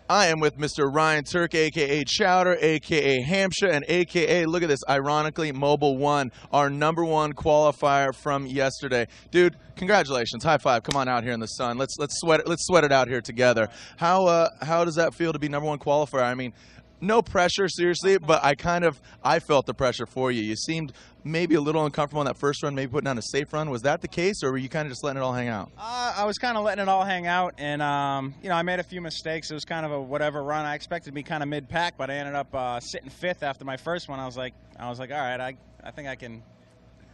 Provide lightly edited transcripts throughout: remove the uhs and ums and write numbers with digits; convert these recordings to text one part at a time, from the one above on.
I am with Mr. Ryan Tuerck, a.k.a. Chowder, a.k.a. Hampshire, and a.k.a. look at this, ironically, Mobile One, our #1 qualifier from yesterday. Dude, congratulations! High five! Come on out here in the sun. Let's sweat it out here together. How does that feel to be #1 qualifier? I mean, no pressure, seriously, but I felt the pressure for you. You seemed maybe a little uncomfortable on that first run, maybe putting on a safe run. Was that the case, or were you kind of just letting it all hang out? I was kind of letting it all hang out, and I made a few mistakes. It was kind of a whatever run. I expected to be kind of mid-pack, but I ended up sitting 5th after my first one. I was like, all right, I think I can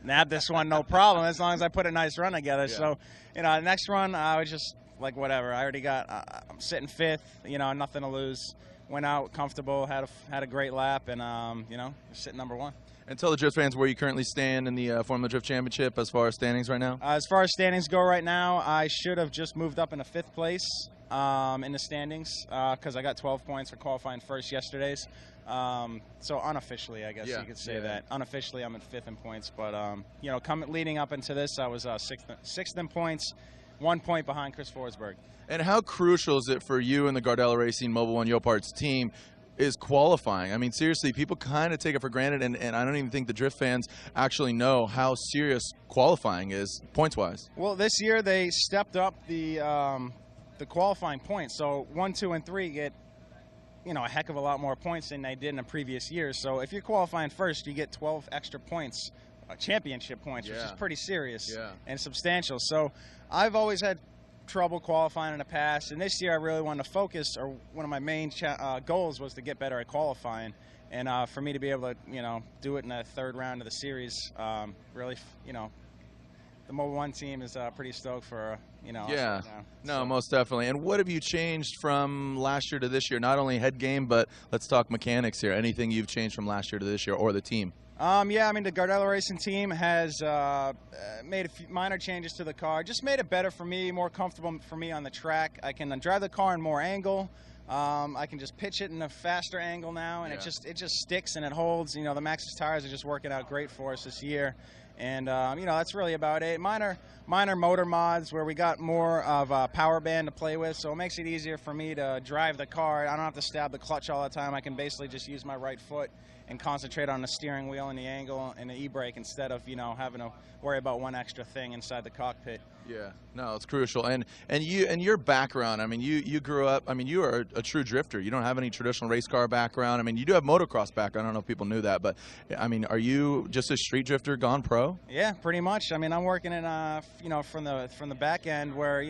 nab this one, no problem, as long as I put a nice run together. Yeah. So, the next run, I was just like, whatever. I already got, I'm sitting 5th, nothing to lose. Went out comfortable, had a great lap, and sitting #1. And tell the Drift fans where you currently stand in the Formula Drift Championship as far as standings right now. As far as standings go right now, I should have just moved up into 5th place in the standings because I got 12 points for qualifying first yesterday's. So unofficially, I guess you could say that. Unofficially, I'm in 5th in points, but leading up into this, I was 6th in points, 1 point behind Chris Forsberg. And how crucial is it for you and the Gardella Racing Mobile One Yoparts team is qualifying? I mean, seriously, people kind of take it for granted, and I don't even think the Drift fans actually know how serious qualifying is, points-wise. Well, this year they stepped up the qualifying points. So 1, 2, and 3 get, a heck of a lot more points than they did in the previous years. So if you're qualifying first, you get 12 extra points, championship points, which is pretty serious and substantial. So I've always had trouble qualifying in the past, and this year I really wanted to focus, or one of my main goals was to get better at qualifying, and for me to be able to do it in the 3rd round of the series, really the Mobile One team is pretty stoked for yeah, so. Most definitely. And what have you changed from last year to this year? Not only head game, but let's talk mechanics here. Anything you've changed from last year to this year, or the team? Yeah, I mean, the Gardella Racing team has made a few minor changes to the car. Just made it better for me, more comfortable for me on the track. I can drive the car in more angle. I can just pitch it in a faster angle now, and it just sticks and it holds. The Maxxis tires are just working out great for us this year. And, that's really about it. Minor motor mods where we got more of a power band to play with, so it makes it easier for me to drive the car. I don't have to stab the clutch all the time. I can basically just use my right foot and concentrate on the steering wheel and the angle and the e-brake instead of, having to worry about one extra thing inside the cockpit. Yeah, no, it's crucial. And your background, I mean, you grew up, I mean, you are a true drifter. You don't have any traditional race car background. I mean, you do have motocross background. I don't know if people knew that, but I mean, are you just a street drifter gone pro? Yeah, pretty much. I mean, I'm working in from the back end where,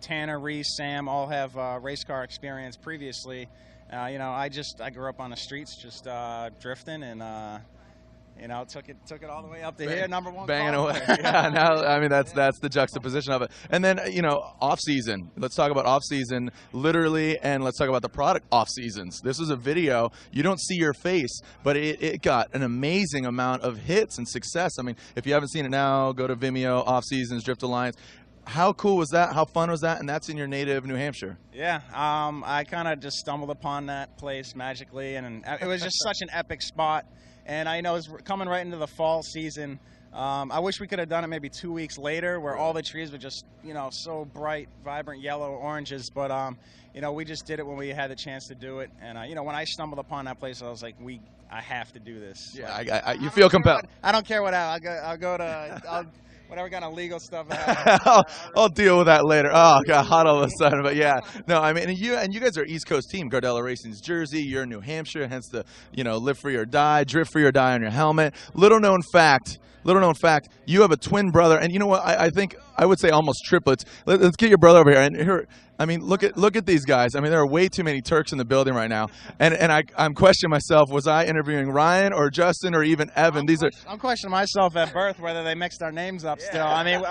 Tanner, Reese, Sam all have race car experience previously. I grew up on the streets just drifting, and took it all the way up to here, #1 banging away. Yeah, now I mean that's the juxtaposition of it. And then off season. Let's talk about off season, literally, and let's talk about the product off seasons. This is a video. You don't see your face, but it got an amazing amount of hits and success. I mean, if you haven't seen it now, go to Vimeo, Off Seasons Drift Alliance. How cool was that? How fun was that? And that's in your native New Hampshire. Yeah, I kind of just stumbled upon that place magically, and it was just such an epic spot. And I know it's coming right into the fall season. I wish we could have done it maybe 2 weeks later, where all the trees were just, so bright, vibrant yellow, oranges. But, we just did it when we had the chance to do it. And, when I stumbled upon that place, I was like, I have to do this. Yeah, you feel compelled. I don't care what I'll go to. Whatever kind of legal stuff I have. I'll deal with that later. Oh, got hot all of a sudden. But yeah, no, I mean, and you guys are East Coast team. Gardella Racing's Jersey. You're in New Hampshire, hence the live free or die, drift free or die on your helmet. Little known fact, you have a twin brother, and you know what? I think I would say almost triplets. Let's get your brother over here. And here, I mean, look at these guys. I mean, there are way too many Tuercks in the building right now, and I'm questioning myself. Was I interviewing Ryan or Justin or even Evan? I'm questioning myself at birth whether they mixed our names up still. I mean,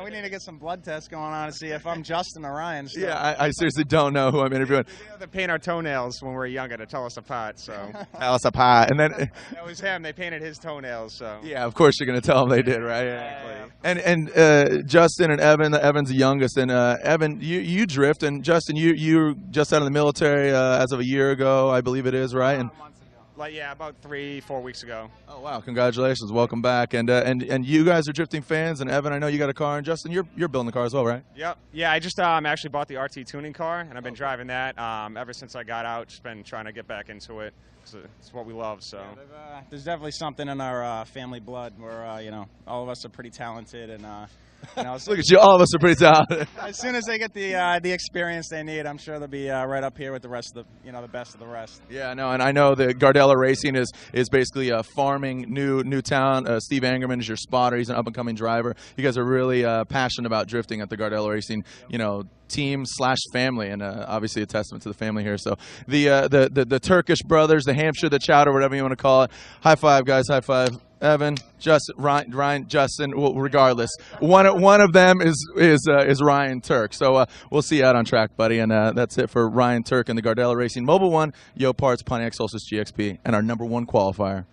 we need to get some blood tests going on to see if I'm Justin or Ryan still. Yeah, I seriously don't know who I'm interviewing. They paint our toenails when we were younger to tell us apart. So tell us apart, and then that was him. They painted his toenails. So yeah, of course you're gonna tell them they did, right? Exactly. And Justin and Evan. Evan's the youngest, and Evan, you drift, and Justin, you just out of the military as of a year ago, I believe it is, right? And yeah, about 3-4 weeks ago. Oh wow! Congratulations, welcome back, and you guys are drifting fans, and Evan, I know you got a car, and Justin, you're building the car as well, right? Yep. Yeah, I just actually bought the RT tuning car, and I've been driving that ever since I got out. Just been trying to get back into it. It's what we love. So there's definitely something in our family blood where you know, all of us are pretty talented, and you know, Look at you, all of us are pretty talented. as soon as they get the experience they need, I'm sure they'll be right up here with the rest of the best of the rest. Yeah, no, and I know that Gardella Racing is basically farming new town. Steve Angerman is your spotter. He's an up and coming driver. You guys are really passionate about drifting at the Gardella Racing, you know, team / family, and obviously a testament to the family here. So the Turkish brothers, the Hampshire, the Chowder, whatever you want to call it. High five, guys! High five. Evan, Justin, Ryan, Justin. Well, regardless, one of them is Ryan Tuerck. So we'll see you out on track, buddy. And that's it for Ryan Tuerck and the Gardella Racing Mobile One, Yo Parts, Pontiac Solstice GXP, and our #1 qualifier.